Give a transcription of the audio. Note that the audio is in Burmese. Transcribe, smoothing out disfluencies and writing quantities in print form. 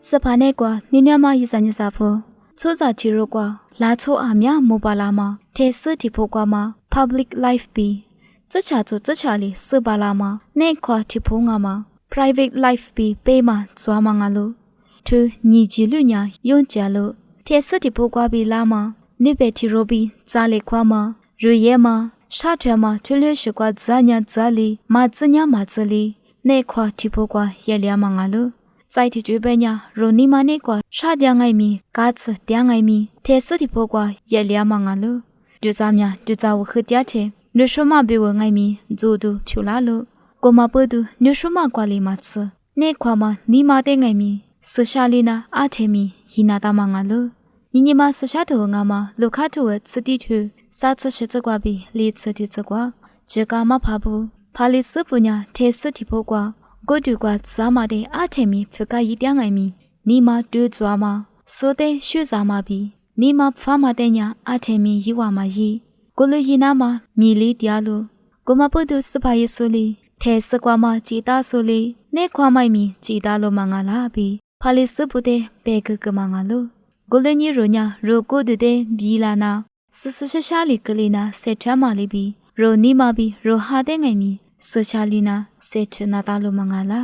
စဖာနဲ့ကွာနင်းနမရေးစညစာဖို့ချိုးစာချီရောကွာလာချိုးအမြမိုပါလာမှာထဲစစ်တီဖို့ကွာမှာ public life ပြီးစချာချိုစချာလီစပါလာမှာနေခွာတီဖို့ငါမှာ private life ပြီးပေးမှာဇွာမှာငါလို့သူညီကြီးလူညာယွန့်ကြလို့ထဲစစ်တီဖို့ကွာပြီးလာမှာနိဘေတီရိုဘီဇာလေခွာမှာရရဲမှာရှာထွဲမှာထွေးလျရှိကွာဇာညာဇာလီမာစညာမာဇလီနေခွာတီဖို့ကွာရဲလျာမှာငါလို့စိုက်တီကျွေးပဲညာရိုနီမာနေကွာရှာတရားငိုင်မီကားစတရားငိုင်မီထဲစစ်တီဖို့ကွာရဲလျာမှာငါလို့ဒူဇာမြဒူဇာဝခတရားချေနုရှမဘေဝငိုင်မီဇိုဒူဖြူလာလို့ကိုမပဒူနုရှမကွာလီမတ်စနေခွာမှာနီမာတဲ့ငိုင်မီဆရှာလီနာအထေမီရီနာတာမငါလို့ညီညီမဆရှာတော်ငါမှာလူခတ်တော်စတိထူစာချရှိစကွာပြီးလီစတိစကွာဂျကာမဖာဘူးဖာလီစပညာထဲစစ်တီဖို့ကွာကိုတူကွာဇာမာတဲ့အထေမီဖကရီတရားငိုင်မီနီမာတူးဇွာမှာစိုးတဲ့ရွှေဇာမာပြီးနီမာဖာမတဲ့ညာအထေမီရီဝါမာရီကိုလူရီနာမှာမီလီတရားလို့ကိုမပုဒုစပါယေဆိုလီထဲစကွာမှာကြည်တာဆိုလီနေခွာမိုက်မီကြည်တာလို့မငါလာပြီးဖာလီစပုတဲ့ဘေကကမငါလို့ကိုလညီရိုညာရိုကိုဒတဲ့ဘီလာနာဆဆရှာလီကလီနာဆက်ထွမ်းမာလီပြီးရိုနီမာပြီးရိုဟာတဲ့ငိုင်မီဆရှာလီနာဆက်ထွနာတာလို့မငါလာ